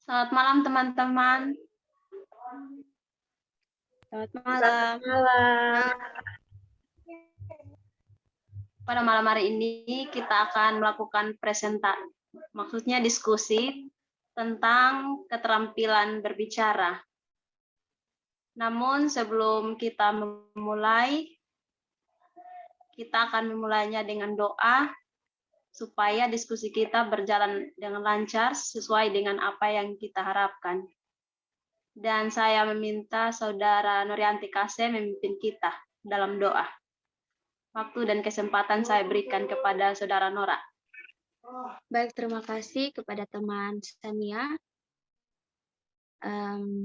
Selamat malam teman-teman. Selamat malam. Pada malam hari ini kita akan melakukan presentasi, maksudnya diskusi tentang keterampilan berbicara. Namun sebelum kita memulai, kita akan memulainya dengan doa supaya diskusi kita berjalan dengan lancar sesuai dengan apa yang kita harapkan. Dan saya meminta Saudara Nurianti Kase memimpin kita dalam doa. Waktu dan kesempatan saya berikan kepada Saudara Nora. Baik, terima kasih kepada teman Sania.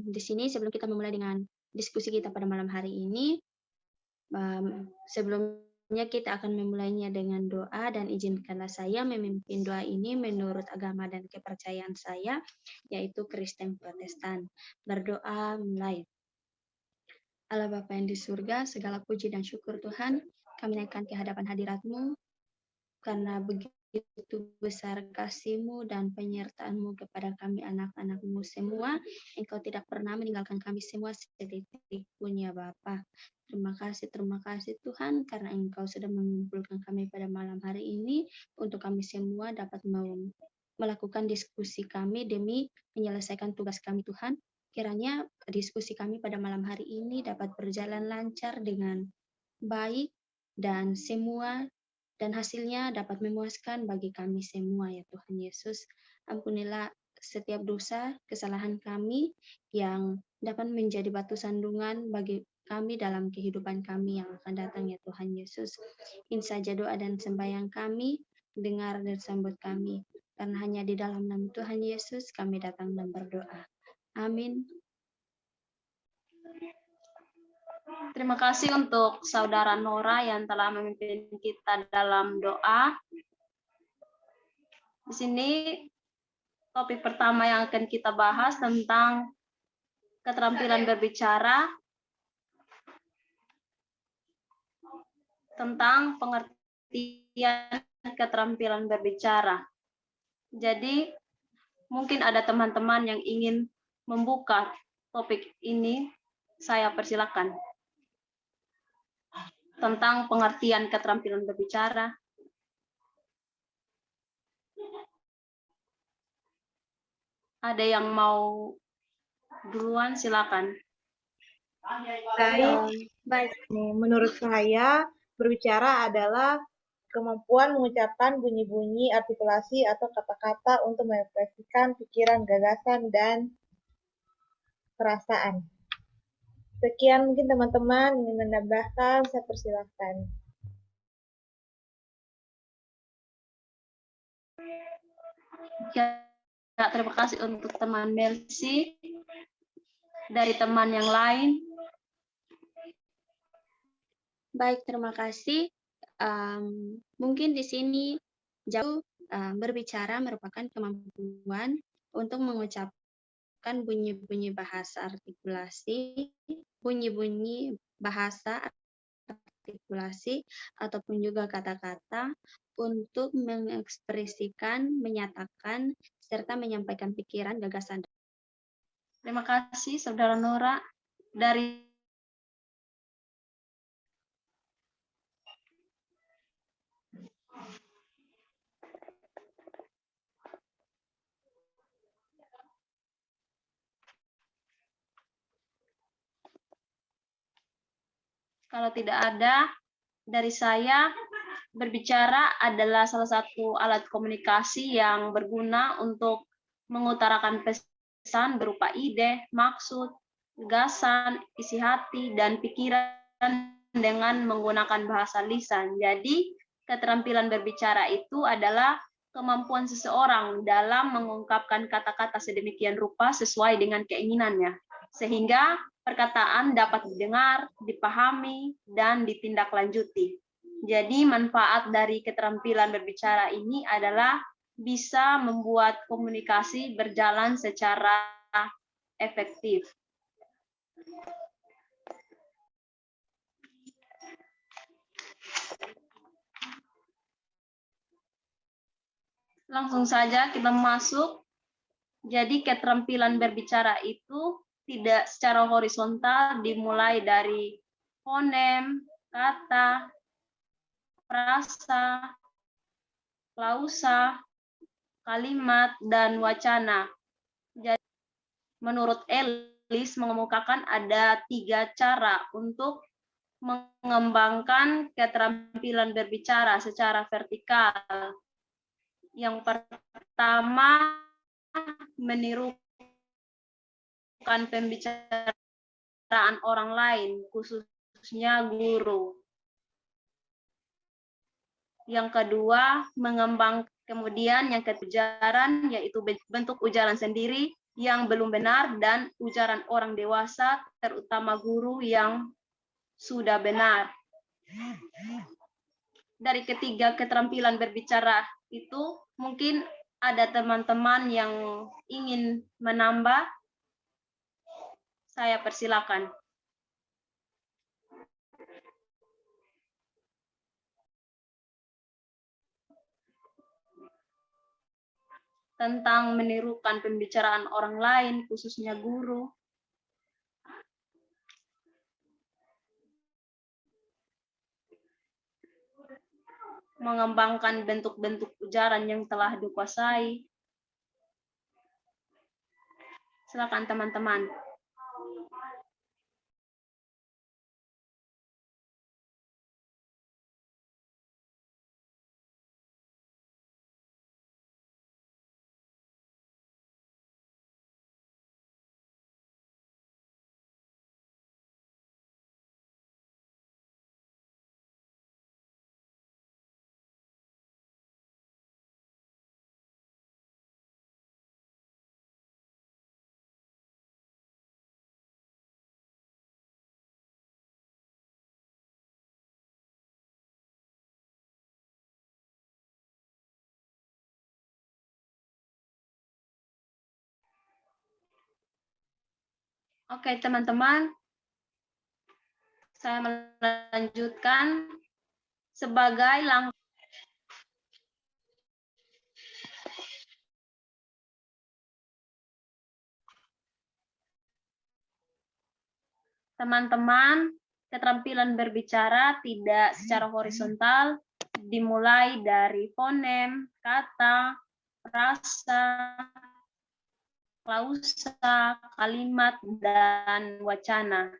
Di sini sebelum kita memulai dengan diskusi kita pada malam hari ini, sebelumnya kita akan memulainya dengan doa, dan izinkanlah saya memimpin doa ini menurut agama dan kepercayaan saya, yaitu Kristen Protestan. Berdoa mulai. Allah Bapa yang di surga, segala puji dan syukur Tuhan, kami naikkan ke hadapan hadirat-Mu, karena begitu besar kasih-Mu dan penyertaan-Mu kepada kami anak-anak-Mu semua. Engkau tidak pernah meninggalkan kami semua setitik pun ya Bapa. Terima kasih Tuhan, karena Engkau sudah mengumpulkan kami pada malam hari ini, untuk kami semua dapat melakukan diskusi kami demi menyelesaikan tugas kami Tuhan. Kiranya diskusi kami pada malam hari ini dapat berjalan lancar dengan baik, dan hasilnya dapat memuaskan bagi kami semua ya Tuhan Yesus. Ampunilah setiap dosa, kesalahan kami yang dapat menjadi batu sandungan bagi kami dalam kehidupan kami yang akan datang ya Tuhan Yesus. Ini saja doa dan sembahyang kami, dengar dan sambut kami. Karena hanya di dalam nama Tuhan Yesus kami datang dan berdoa. Amin. Terima kasih untuk Saudara Nora yang telah memimpin kita dalam doa. Di sini topik pertama yang akan kita bahas tentang keterampilan berbicara, tentang pengertian keterampilan berbicara. Jadi, mungkin ada teman-teman yang ingin membuka topik ini, saya persilakan. Tentang pengertian keterampilan berbicara. Ada yang mau duluan, silakan. Baik. Menurut saya, berbicara adalah kemampuan mengucapkan bunyi-bunyi, artikulasi, atau kata-kata untuk mengekspresikan pikiran, gagasan, dan perasaan. Sekian mungkin teman-teman ingin menambahkan, saya persilahkan. Ya, terima kasih untuk teman Mercy. Dari teman yang lain. Baik, terima kasih. Mungkin di sini berbicara merupakan kemampuan untuk mengucapkan bunyi-bunyi bahasa artikulasi, ataupun juga kata-kata untuk mengekspresikan, menyatakan, serta menyampaikan pikiran, gagasan. Terima kasih, Saudara Nora. Kalau tidak ada, dari saya, berbicara adalah salah satu alat komunikasi yang berguna untuk mengutarakan pesan berupa ide, maksud, gagasan, isi hati, dan pikiran dengan menggunakan bahasa lisan. Jadi, keterampilan berbicara itu adalah kemampuan seseorang dalam mengungkapkan kata-kata sedemikian rupa sesuai dengan keinginannya, sehingga perkataan dapat didengar, dipahami, dan ditindaklanjuti. Jadi, manfaat dari keterampilan berbicara ini adalah bisa membuat komunikasi berjalan secara efektif. Langsung saja kita masuk. Jadi keterampilan berbicara itu tidak secara horizontal, dimulai dari fonem, kata, frasa, klausa, kalimat, dan wacana. Jadi menurut Ellis mengemukakan ada 3 cara untuk mengembangkan keterampilan berbicara secara vertikal. Yang pertama, menirukan pembicaraan orang lain, khususnya guru. Yang kedua, mengembangkan. Kemudian yang ketiga, ujaran, yaitu bentuk ujaran sendiri yang belum benar dan ujaran orang dewasa, terutama guru yang sudah benar. Dari ketiga keterampilan berbicara itu, mungkin ada teman-teman yang ingin menambah, saya persilakan. Tentang menirukan pembicaraan orang lain, khususnya guru. Mengembangkan bentuk-bentuk ujaran yang telah dikuasai. Silakan teman-teman. Oke, teman-teman. Saya melanjutkan sebagai langkah. Teman-teman, keterampilan berbicara tidak secara horizontal, dimulai dari fonem, kata, frasa, klausa, kalimat, dan wacana.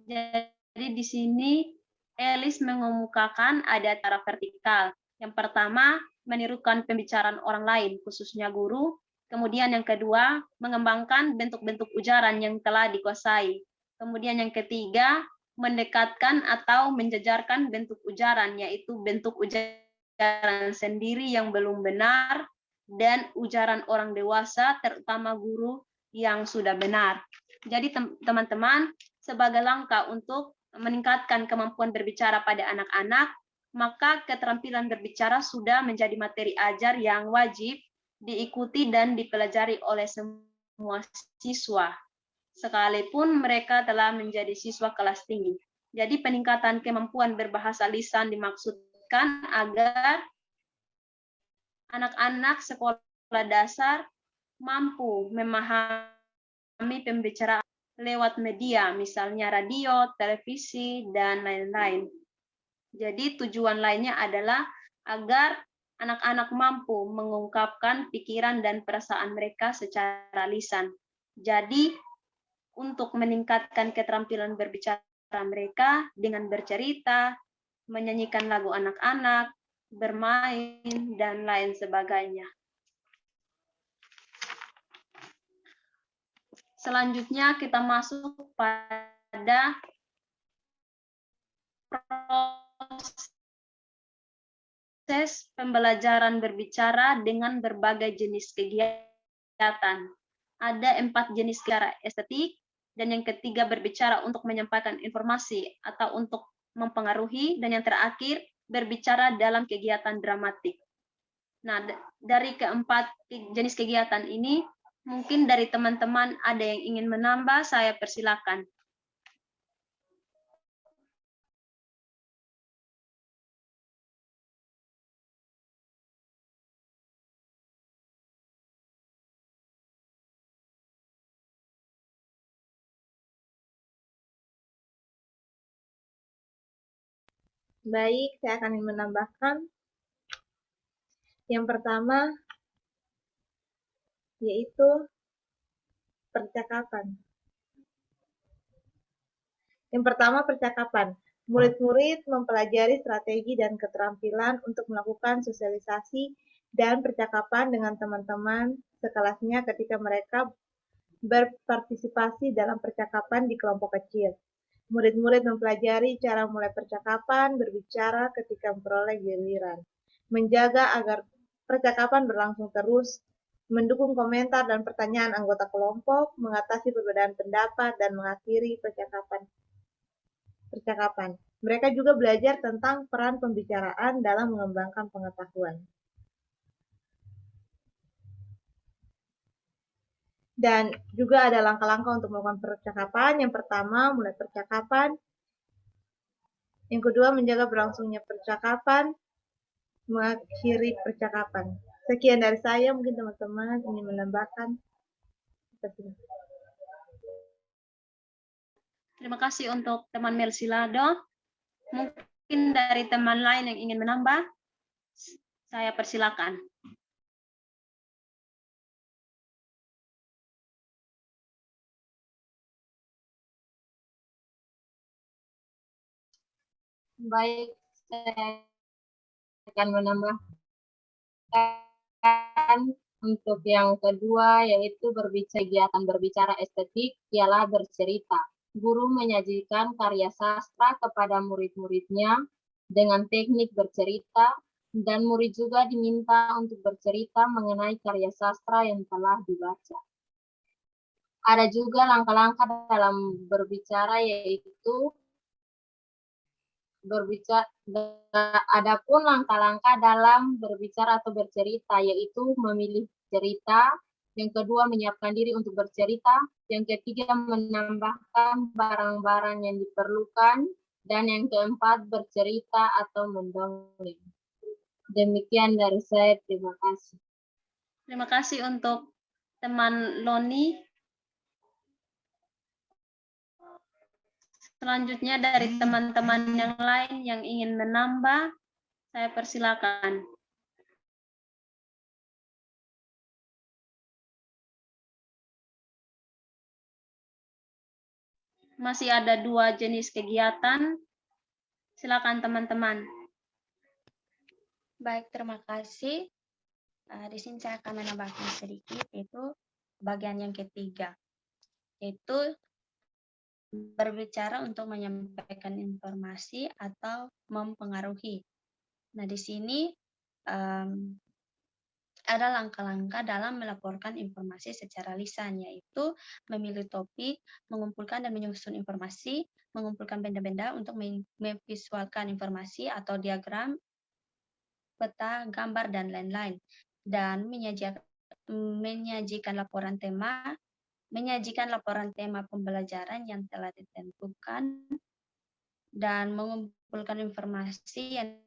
Jadi di sini Ellis mengemukakan ada cara vertikal. Yang pertama, menirukan pembicaraan orang lain, khususnya guru. Kemudian yang kedua, mengembangkan bentuk-bentuk ujaran yang telah dikuasai. Kemudian yang ketiga, mendekatkan atau menjejarkan bentuk ujaran, yaitu bentuk ujaran sendiri yang belum benar, dan ujaran orang dewasa, terutama guru yang sudah benar. Jadi teman-teman, sebagai langkah untuk meningkatkan kemampuan berbicara pada anak-anak, maka keterampilan berbicara sudah menjadi materi ajar yang wajib diikuti dan dipelajari oleh semua siswa, sekalipun mereka telah menjadi siswa kelas tinggi. Jadi peningkatan kemampuan berbahasa lisan dimaksudkan agar anak-anak sekolah dasar mampu memahami pembicaraan lewat media, misalnya radio, televisi, dan lain-lain. Jadi tujuan lainnya adalah agar anak-anak mampu mengungkapkan pikiran dan perasaan mereka secara lisan. Jadi untuk meningkatkan keterampilan berbicara mereka dengan bercerita, menyanyikan lagu anak-anak, bermain, dan lain sebagainya. Selanjutnya kita masuk pada proses pembelajaran berbicara dengan berbagai jenis kegiatan. Ada 4 jenis cara estetik, dan yang ketiga berbicara untuk menyampaikan informasi atau untuk mempengaruhi, dan yang terakhir berbicara dalam kegiatan dramatik. Nah, dari keempat jenis kegiatan ini, mungkin dari teman-teman ada yang ingin menambah, saya persilakan. Baik, saya akan menambahkan. Yang pertama, yaitu percakapan. Yang pertama, percakapan. Murid-murid mempelajari strategi dan keterampilan untuk melakukan sosialisasi dan percakapan dengan teman-teman sekelasnya ketika mereka berpartisipasi dalam percakapan di kelompok kecil. Murid-murid mempelajari cara mulai percakapan, berbicara ketika memperoleh giliran, menjaga agar percakapan berlangsung terus, mendukung komentar dan pertanyaan anggota kelompok, mengatasi perbedaan pendapat, dan mengakhiri percakapan. Mereka juga belajar tentang peran pembicaraan dalam mengembangkan pengetahuan. Dan juga ada langkah-langkah untuk melakukan percakapan. Yang pertama, mulai percakapan. Yang kedua, menjaga berlangsungnya percakapan, mengakhiri percakapan. Sekian dari saya, mungkin teman-teman ingin menambahkan. Terima kasih untuk teman Melsilado. Mungkin dari teman lain yang ingin menambah, saya persilakan. Baik, saya akan menambahkan untuk yang kedua, yaitu kegiatan berbicara estetik ialah bercerita. Guru menyajikan karya sastra kepada murid-muridnya dengan teknik bercerita, dan murid juga diminta untuk bercerita mengenai karya sastra yang telah dibaca. Ada juga langkah-langkah dalam berbicara, yaitu adapun langkah-langkah dalam berbicara atau bercerita, yaitu memilih cerita, yang kedua menyiapkan diri untuk bercerita, yang ketiga menambahkan barang-barang yang diperlukan, dan yang keempat bercerita atau mendongeng. Demikian dari saya, terima kasih. Terima kasih untuk teman Loni. Selanjutnya dari teman-teman yang lain yang ingin menambah, saya persilakan. Masih ada 2 jenis kegiatan. Silakan teman-teman. Baik, terima kasih. Di sini saya akan menambahkan sedikit, yaitu bagian yang ketiga, yaitu berbicara untuk menyampaikan informasi atau mempengaruhi. Nah, di sini ada langkah-langkah dalam melaporkan informasi secara lisan, yaitu memilih topik, mengumpulkan dan menyusun informasi, mengumpulkan benda-benda untuk memvisualkan informasi atau diagram, peta, gambar, dan lain-lain, dan menyajikan laporan tema pembelajaran yang telah ditentukan, dan mengumpulkan informasi yang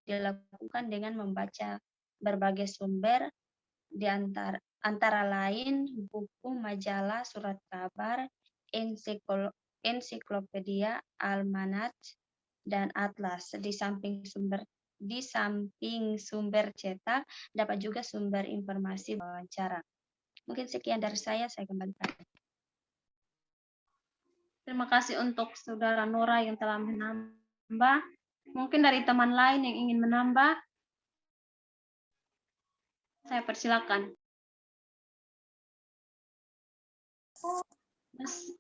dilakukan dengan membaca berbagai sumber, di antara lain buku, majalah, surat kabar, ensiklopedia, almanak, dan atlas. Di samping sumber cetak, dapat juga sumber informasi wawancara. Mungkin sekian dari saya kembalikan. Terima kasih untuk Saudara Nora yang telah menambah. Mungkin dari teman lain yang ingin menambah, saya persilakan.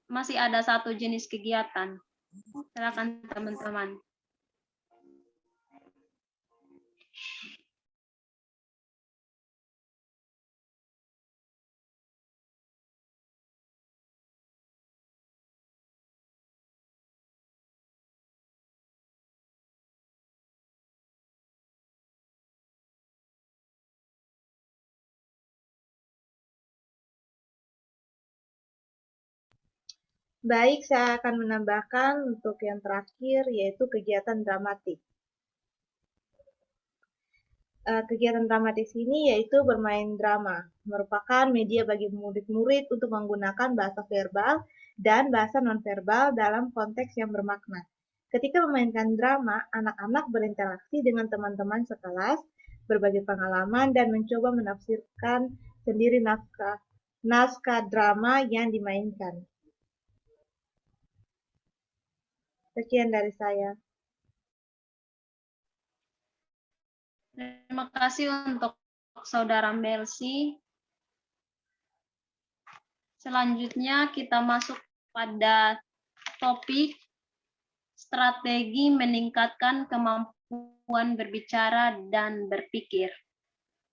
Masih ada satu jenis kegiatan. Silakan teman-teman. Baik, saya akan menambahkan untuk yang terakhir, yaitu kegiatan dramatik. Kegiatan dramatis ini yaitu bermain drama, merupakan media bagi murid-murid untuk menggunakan bahasa verbal dan bahasa nonverbal dalam konteks yang bermakna. Ketika memainkan drama, anak-anak berinteraksi dengan teman-teman sekelas, berbagi pengalaman, dan mencoba menafsirkan sendiri naskah drama yang dimainkan. Sekian dari saya. Terima kasih untuk Saudara Melsi. Selanjutnya kita masuk pada topik strategi meningkatkan kemampuan berbicara dan berpikir.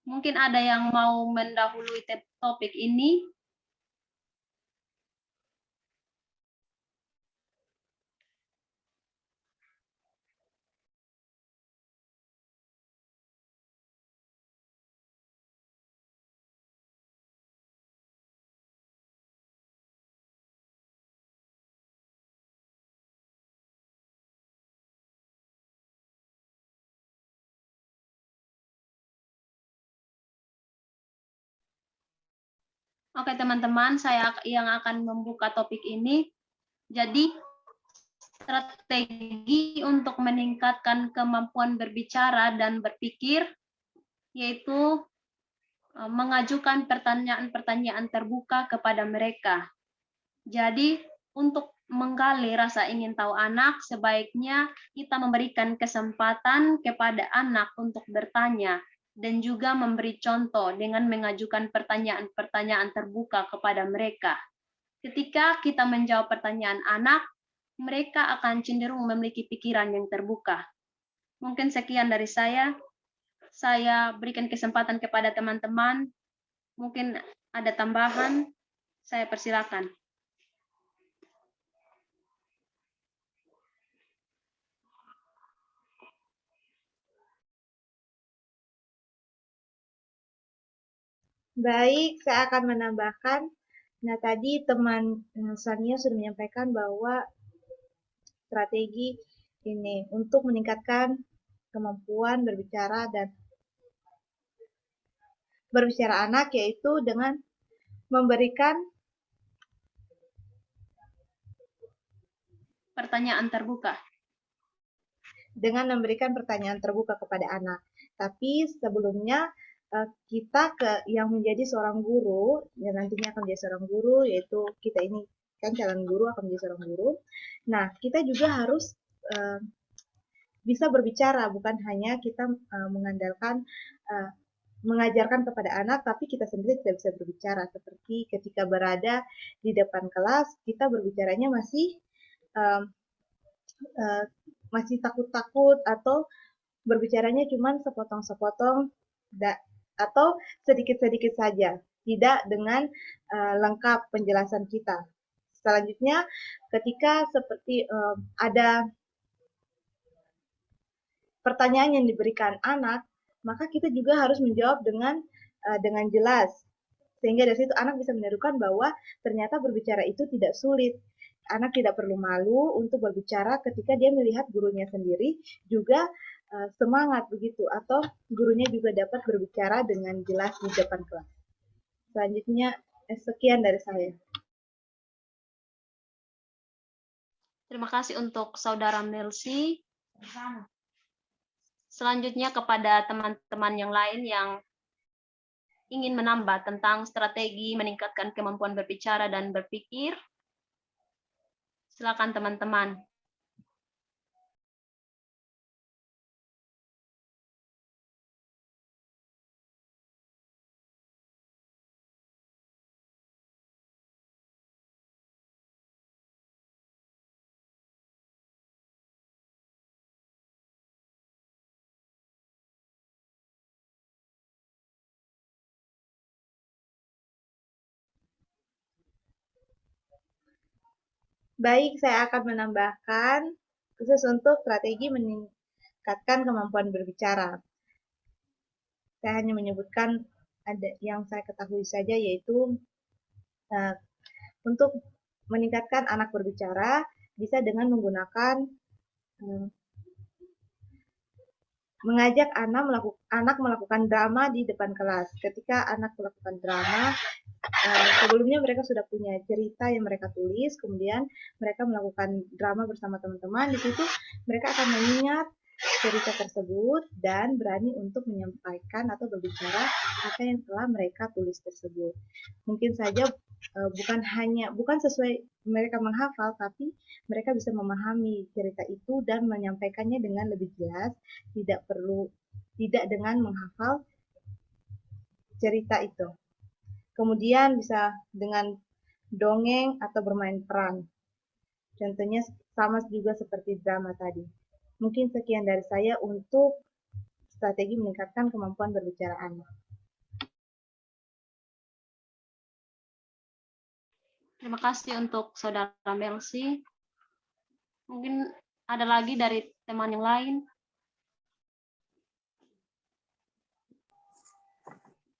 Mungkin ada yang mau mendahului topik ini. Oke teman-teman, saya yang akan membuka topik ini. Jadi, strategi untuk meningkatkan kemampuan berbicara dan berpikir, yaitu mengajukan pertanyaan-pertanyaan terbuka kepada mereka. Jadi, untuk menggali rasa ingin tahu anak, sebaiknya kita memberikan kesempatan kepada anak untuk bertanya, dan juga memberi contoh dengan mengajukan pertanyaan-pertanyaan terbuka kepada mereka. Ketika kita menjawab pertanyaan anak, mereka akan cenderung memiliki pikiran yang terbuka. Mungkin sekian dari saya. Saya berikan kesempatan kepada teman-teman. Mungkin ada tambahan, saya persilakan. Baik, saya akan menambahkan. Nah, tadi teman Sania sudah menyampaikan bahwa strategi ini untuk meningkatkan kemampuan berbicara dan berbicara anak, yaitu dengan memberikan Pertanyaan terbuka. pertanyaan terbuka kepada anak. Tapi sebelumnya kita yang menjadi seorang guru, yang nantinya akan menjadi seorang guru, yaitu kita ini kan calon guru akan menjadi seorang guru. Nah, kita juga harus bisa berbicara, bukan hanya kita mengandalkan mengajarkan kepada anak, tapi kita sendiri tidak bisa berbicara. Seperti ketika berada di depan kelas, kita berbicaranya masih takut-takut, atau berbicaranya cuma sepotong-sepotong atau sedikit-sedikit saja, tidak dengan lengkap penjelasan kita. Selanjutnya, ketika seperti ada pertanyaan yang diberikan anak, maka kita juga harus menjawab dengan jelas, sehingga dari situ anak bisa menirukan bahwa ternyata berbicara itu tidak sulit. Anak tidak perlu malu untuk berbicara ketika dia melihat gurunya sendiri juga semangat begitu, atau gurunya juga dapat berbicara dengan jelas di depan kelas. Selanjutnya, sekian dari saya. Terima kasih untuk Saudara Melsi. Selanjutnya kepada teman-teman yang lain yang ingin menambah tentang strategi meningkatkan kemampuan berbicara dan berpikir. Silakan teman-teman. Baik, saya akan menambahkan khusus untuk strategi meningkatkan kemampuan berbicara. Saya hanya menyebutkan ada yang saya ketahui saja, yaitu untuk meningkatkan anak berbicara bisa dengan menggunakan mengajak anak melakukan drama di depan kelas. Ketika anak melakukan drama, sebelumnya mereka sudah punya cerita yang mereka tulis, kemudian mereka melakukan drama bersama teman-teman. Di situ mereka akan mengingat cerita tersebut dan berani untuk menyampaikan atau berbicara apa yang telah mereka tulis tersebut. Mungkin saja bukan sesuai mereka menghafal, tapi mereka bisa memahami cerita itu dan menyampaikannya dengan lebih jelas, tidak dengan menghafal cerita itu. Kemudian bisa dengan dongeng atau bermain peran. Contohnya sama juga seperti drama tadi. Mungkin sekian dari saya untuk strategi meningkatkan kemampuan berbicara anak. Terima kasih untuk Saudara Melsi. Mungkin ada lagi dari teman yang lain.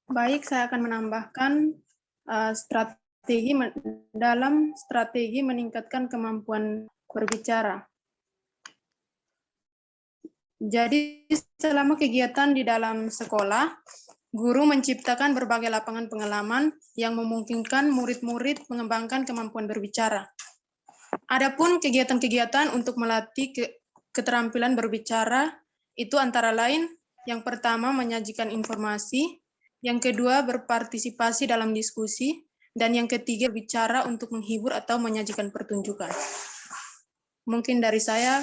Baik, saya akan menambahkan dalam strategi meningkatkan kemampuan berbicara. Jadi selama kegiatan di dalam sekolah, guru menciptakan berbagai lapangan pengalaman yang memungkinkan murid-murid mengembangkan kemampuan berbicara. Adapun kegiatan-kegiatan untuk melatih keterampilan berbicara itu antara lain, yang pertama menyajikan informasi, yang kedua berpartisipasi dalam diskusi, dan yang ketiga berbicara untuk menghibur atau menyajikan pertunjukan. Mungkin dari saya,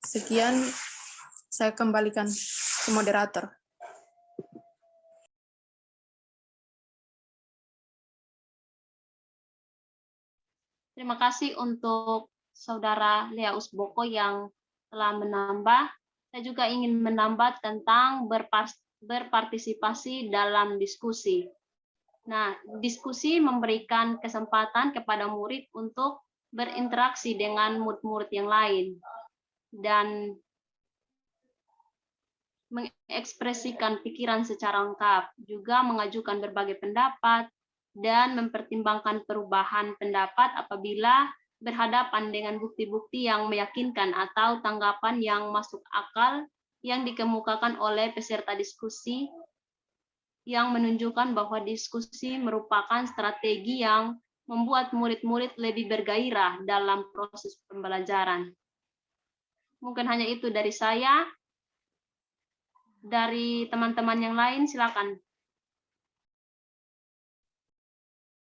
sekian, saya kembalikan ke moderator. Terima kasih untuk Saudara Lea Usboko yang telah menambah. Saya juga ingin menambah tentang berpartisipasi dalam diskusi. Nah, diskusi memberikan kesempatan kepada murid untuk berinteraksi dengan murid-murid yang lain dan mengekspresikan pikiran secara lengkap, juga mengajukan berbagai pendapat dan mempertimbangkan perubahan pendapat apabila berhadapan dengan bukti-bukti yang meyakinkan atau tanggapan yang masuk akal yang dikemukakan oleh peserta diskusi, yang menunjukkan bahwa diskusi merupakan strategi yang membuat murid-murid lebih bergairah dalam proses pembelajaran. Mungkin hanya itu dari saya. Dari teman-teman yang lain, silakan.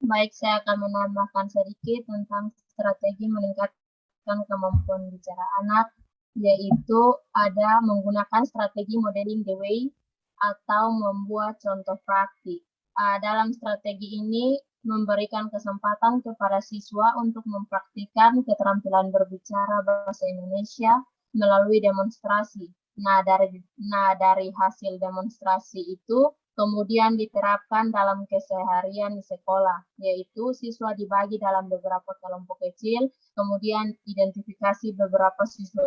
Baik, saya akan menambahkan sedikit tentang strategi meningkatkan kemampuan bicara anak, yaitu ada menggunakan strategi modeling the way atau membuat contoh praktik. Dalam strategi ini memberikan kesempatan kepada siswa untuk mempraktikkan keterampilan berbicara bahasa Indonesia melalui demonstrasi. Nah, dari hasil demonstrasi itu kemudian diterapkan dalam keseharian di sekolah, yaitu siswa dibagi dalam beberapa kelompok kecil, kemudian identifikasi beberapa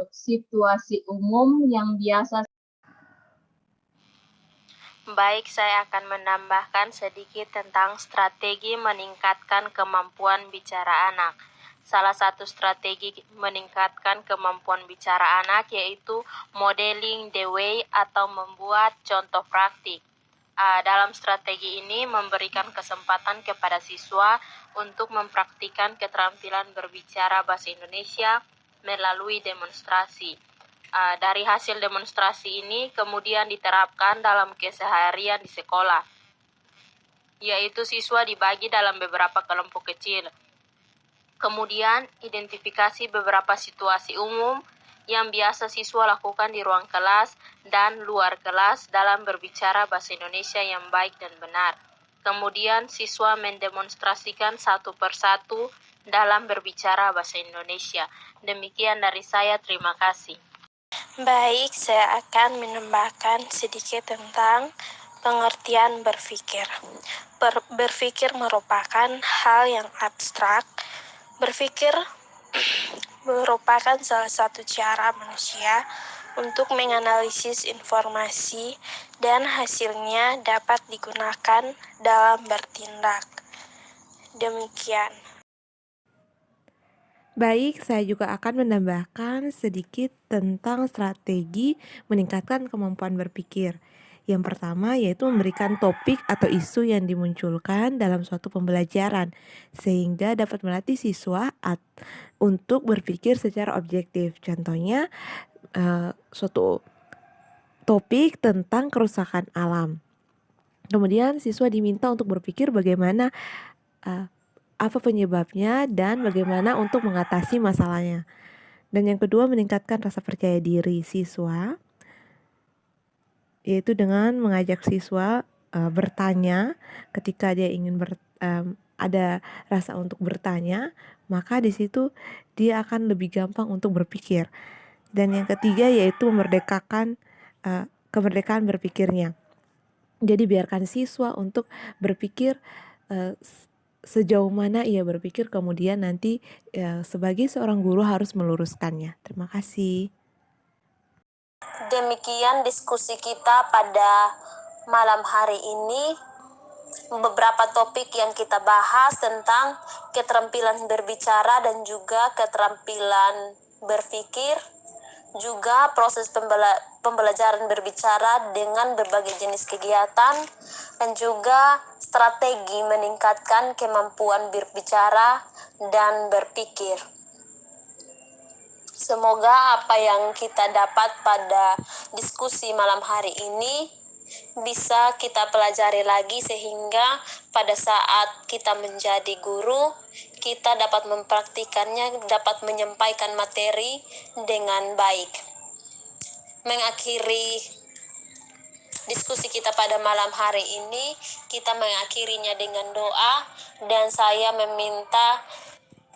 situasi umum yang biasa. Baik, saya akan menambahkan sedikit tentang strategi meningkatkan kemampuan bicara anak. Salah satu strategi meningkatkan kemampuan bicara anak yaitu modeling the way atau membuat contoh praktik. Dalam strategi ini memberikan kesempatan kepada siswa untuk mempraktikkan keterampilan berbicara bahasa Indonesia melalui demonstrasi. Dari hasil demonstrasi ini kemudian diterapkan dalam keseharian di sekolah, yaitu siswa dibagi dalam beberapa kelompok kecil. Kemudian identifikasi beberapa situasi umum yang biasa siswa lakukan di ruang kelas dan luar kelas dalam berbicara bahasa Indonesia yang baik dan benar. Kemudian siswa mendemonstrasikan satu persatu dalam berbicara bahasa Indonesia. Demikian dari saya, terima kasih. Baik, saya akan menambahkan sedikit tentang pengertian berpikir. Berpikir merupakan hal yang abstrak. Berpikir merupakan salah satu cara manusia untuk menganalisis informasi dan hasilnya dapat digunakan dalam bertindak. Demikian. Baik, saya juga akan menambahkan sedikit tentang strategi meningkatkan kemampuan berpikir. Yang pertama yaitu memberikan topik atau isu yang dimunculkan dalam suatu pembelajaran, sehingga dapat melatih siswa untuk berpikir secara objektif. Contohnya, suatu topik tentang kerusakan alam. Kemudian siswa diminta untuk berpikir bagaimana apa penyebabnya dan bagaimana untuk mengatasi masalahnya. Dan yang kedua, meningkatkan rasa percaya diri siswa, yaitu dengan mengajak siswa bertanya ketika dia ingin ada rasa untuk bertanya, maka di situ dia akan lebih gampang untuk berpikir. Dan yang ketiga yaitu memerdekakan kemerdekaan berpikirnya. Jadi biarkan siswa untuk berpikir sejauh mana ia berpikir, kemudian nanti sebagai seorang guru harus meluruskannya. Terima kasih. Demikian diskusi kita pada malam hari ini. Beberapa topik yang kita bahas tentang keterampilan berbicara dan juga keterampilan berpikir, juga proses pembelajaran berbicara dengan berbagai jenis kegiatan, dan juga strategi meningkatkan kemampuan berbicara dan berpikir. Semoga apa yang kita dapat pada diskusi malam hari ini bisa kita pelajari lagi, sehingga pada saat kita menjadi guru, kita dapat mempraktikannya, dapat menyampaikan materi dengan baik. Mengakhiri diskusi kita pada malam hari ini, kita mengakhirinya dengan doa, dan saya meminta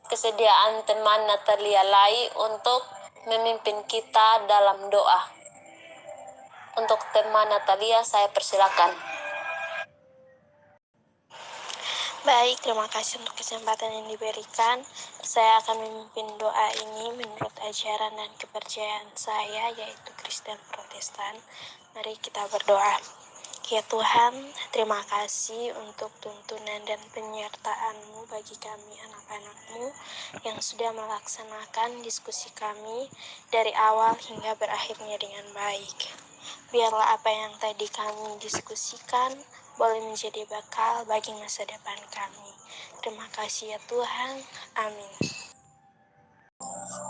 kesediaan teman Natalia Lai untuk memimpin kita dalam doa. Untuk teman Natalia, saya persilakan. Baik, terima kasih untuk kesempatan yang diberikan. Saya akan memimpin doa ini menurut ajaran dan kepercayaan saya, yaitu Kristen Protestan. Mari kita berdoa. Ya Tuhan, terima kasih untuk tuntunan dan penyertaan-Mu bagi kami anak-anak-Mu yang sudah melaksanakan diskusi kami dari awal hingga berakhirnya dengan baik. Biarlah apa yang tadi kami diskusikan boleh menjadi bekal bagi masa depan kami. Terima kasih ya Tuhan. Amin.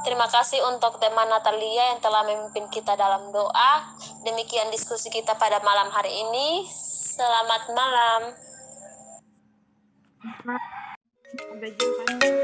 Terima kasih untuk teman Natalia yang telah memimpin kita dalam doa. Demikian diskusi kita pada malam hari ini. Selamat malam. Sampai jumpa.